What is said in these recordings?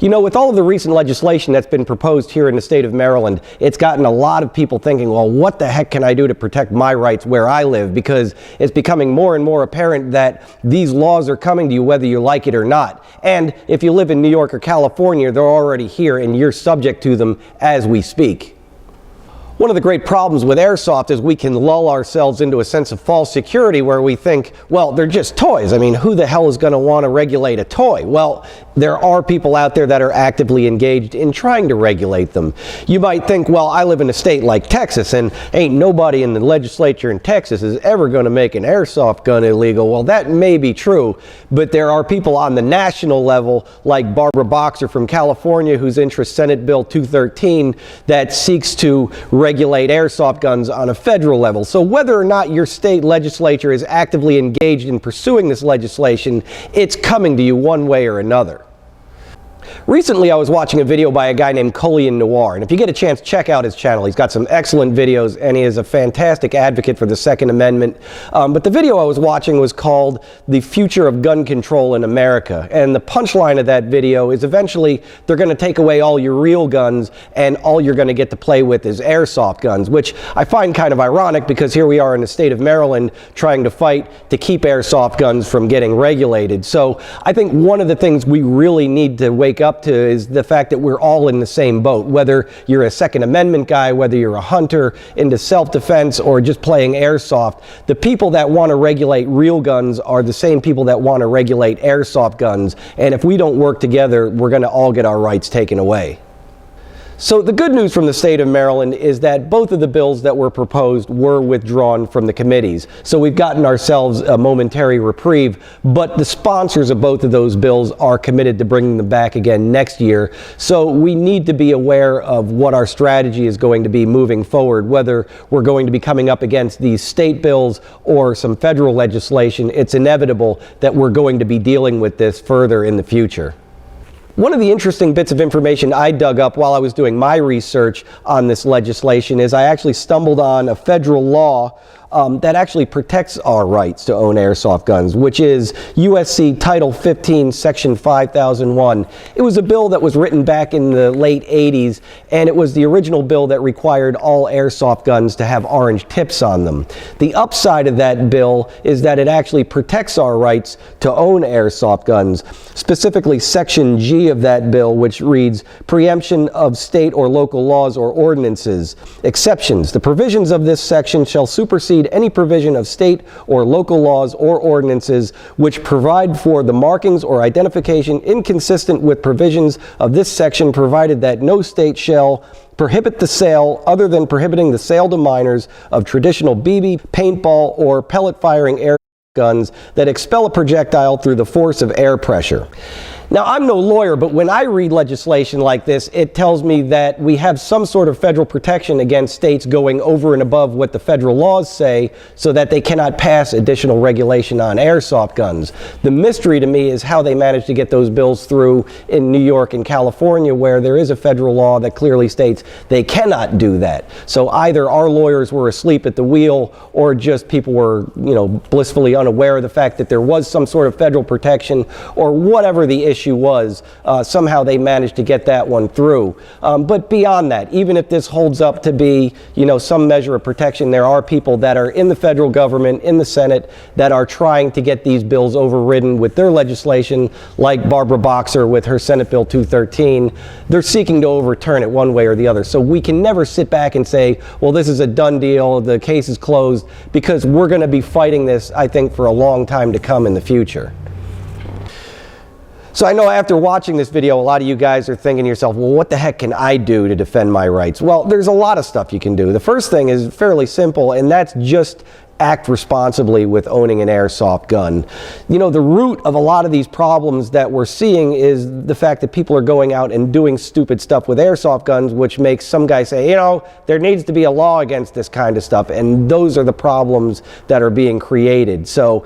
You know, with all of the recent legislation that's been proposed here in the state of Maryland, it's gotten a lot of people thinking, well, what the heck can I do to protect my rights where I live? Because it's becoming more and more apparent that these laws are coming to you whether you like it or not. And if you live in New York or California, they're already here and you're subject to them as we speak. One of the great problems with airsoft is we can lull ourselves into a sense of false security where we think, well, they're just toys. I mean, who the hell is going to want to regulate a toy? Well, there are people out there that are actively engaged in trying to regulate them. You might think, well, I live in a state like Texas and ain't nobody in the legislature in Texas is ever going to make an airsoft gun illegal. Well, that may be true, but there are people on the national level like Barbara Boxer from California who's introduced Senate Bill 213 that seeks to regulate airsoft guns on a federal level. So whether or not your state legislature is actively engaged in pursuing this legislation, it's coming to you one way or another. Recently, I was watching a video by a guy named Koli in Noir, and if you get a chance, check out his channel. He's got some excellent videos, and he is a fantastic advocate for the Second Amendment. But the video I was watching was called The Future of Gun Control in America, and the punchline of that video is eventually they're going to take away all your real guns, and all you're going to get to play with is airsoft guns, which I find kind of ironic because here we are in the state of Maryland trying to fight to keep airsoft guns from getting regulated. So I think one of the things we really need to wake up to is the fact that we're all in the same boat, whether you're a Second Amendment guy, whether you're a hunter into self-defense or just playing airsoft. The people that want to regulate real guns are the same people that want to regulate airsoft guns, and if we don't work together, we're going to all get our rights taken away. So the good news from the state of Maryland is that both of the bills that were proposed were withdrawn from the committees. So we've gotten ourselves a momentary reprieve, but the sponsors of both of those bills are committed to bringing them back again next year. So we need to be aware of what our strategy is going to be moving forward, whether we're going to be coming up against these state bills or some federal legislation. It's inevitable that we're going to be dealing with this further in the future. One of the interesting bits of information I dug up while I was doing my research on this legislation is I actually stumbled on a federal law that actually protects our rights to own airsoft guns, which is USC Title 15, Section 5001. It was a bill that was written back in the late 80s, and it was the original bill that required all airsoft guns to have orange tips on them. The upside of that bill is that it actually protects our rights to own airsoft guns, specifically Section G of that bill, which reads, preemption of state or local laws or ordinances. Exceptions. The provisions of this section shall supersede any provision of state or local laws or ordinances which provide for the markings or identification inconsistent with provisions of this section, provided that no state shall prohibit the sale, other than prohibiting the sale to minors, of traditional BB, paintball, or pellet firing air guns that expel a projectile through the force of air pressure. Now, I'm no lawyer, but when I read legislation like this, it tells me that we have some sort of federal protection against states going over and above what the federal laws say so that they cannot pass additional regulation on airsoft guns. The mystery to me is how they managed to get those bills through in New York and California, where there is a federal law that clearly states they cannot do that. So either our lawyers were asleep at the wheel or just people were, blissfully unaware of the fact that there was some sort of federal protection, or whatever the issue was, somehow they managed to get that one through. But beyond that, even if this holds up to be, some measure of protection, there are people that are in the federal government, in the Senate, that are trying to get these bills overridden with their legislation, like Barbara Boxer with her Senate Bill 213. They're seeking to overturn it one way or the other. So we can never sit back and say, well, this is a done deal, the case is closed, because we're going to be fighting this, I think, for a long time to come in the future. So I know after watching this video, a lot of you guys are thinking to yourself, well, what the heck can I do to defend my rights? Well, there's a lot of stuff you can do. The first thing is fairly simple, and that's just act responsibly with owning an airsoft gun. The root of a lot of these problems that we're seeing is the fact that people are going out and doing stupid stuff with airsoft guns, which makes some guys say, there needs to be a law against this kind of stuff, and those are the problems that are being created. So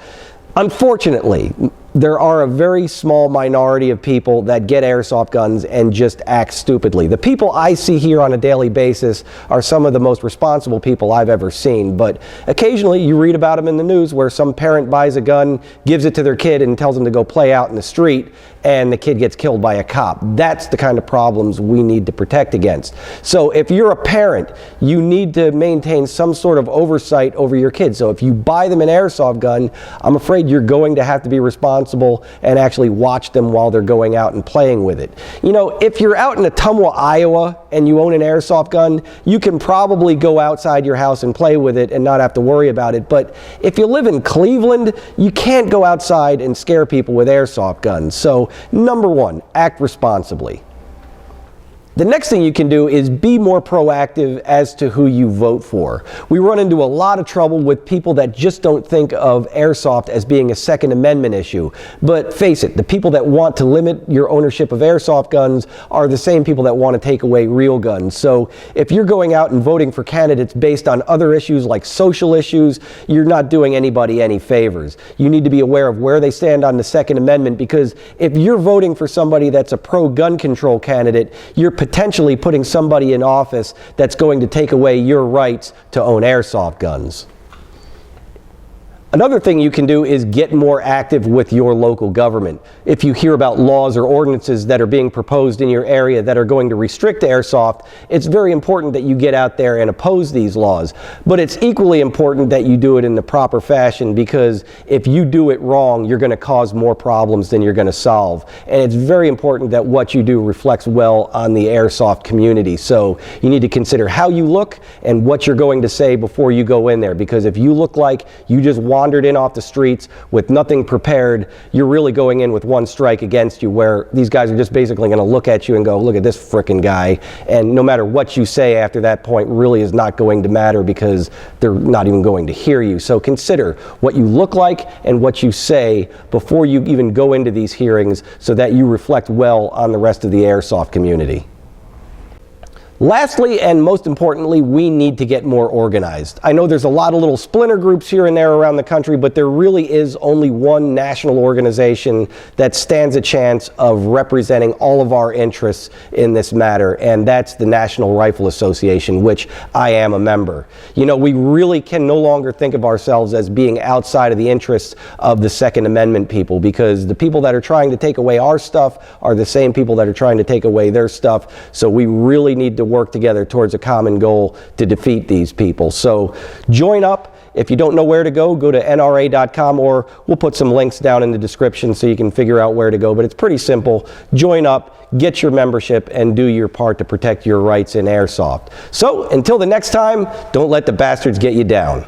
unfortunately, there are a very small minority of people that get airsoft guns and just act stupidly. The people I see here on a daily basis are some of the most responsible people I've ever seen, but occasionally you read about them in the news where some parent buys a gun, gives it to their kid, and tells them to go play out in the street, and the kid gets killed by a cop. That's the kind of problems we need to protect against. So if you're a parent, you need to maintain some sort of oversight over your kids. So if you buy them an airsoft gun, I'm afraid you're going to have to be responsible and actually watch them while they're going out and playing with it. You know, if you're out in Ottumwa, Iowa, and you own an airsoft gun, you can probably go outside your house and play with it and not have to worry about it. But if you live in Cleveland, you can't go outside and scare people with airsoft guns. So number one, act responsibly. The next thing you can do is be more proactive as to who you vote for. We run into a lot of trouble with people that just don't think of airsoft as being a Second Amendment issue. But face it, the people that want to limit your ownership of airsoft guns are the same people that want to take away real guns. So if you're going out and voting for candidates based on other issues like social issues, you're not doing anybody any favors. You need to be aware of where they stand on the Second Amendment, because if you're voting for somebody that's a pro-gun control candidate, you're potentially putting somebody in office that's going to take away your rights to own airsoft guns. Another thing you can do is get more active with your local government. If you hear about laws or ordinances that are being proposed in your area that are going to restrict airsoft, it's very important that you get out there and oppose these laws. But it's equally important that you do it in the proper fashion, because if you do it wrong, you're going to cause more problems than you're going to solve. And it's very important that what you do reflects well on the airsoft community. So you need to consider how you look and what you're going to say before you go in there, because if you look like you just wandered in off the streets with nothing prepared, you're really going in with one strike against you, where these guys are just basically going to look at you and go, look at this frickin' guy. And no matter what you say after that point really is not going to matter, because they're not even going to hear you. So consider what you look like and what you say before you even go into these hearings, so that you reflect well on the rest of the airsoft community. Lastly, and most importantly, we need to get more organized. I know there's a lot of little splinter groups here and there around the country, but there really is only one national organization that stands a chance of representing all of our interests in this matter, and that's the National Rifle Association, which I am a member. You know, we really can no longer think of ourselves as being outside of the interests of the Second Amendment people, because the people that are trying to take away our stuff are the same people that are trying to take away their stuff. So we really need to work together towards a common goal to defeat these people. So join up. If you don't know where to go to NRA.com, or we'll put some links down in the description so you can figure out where to go. But it's pretty simple. Join up, get your membership, and do your part to protect your rights in airsoft. So until the next time, don't let the bastards get you down.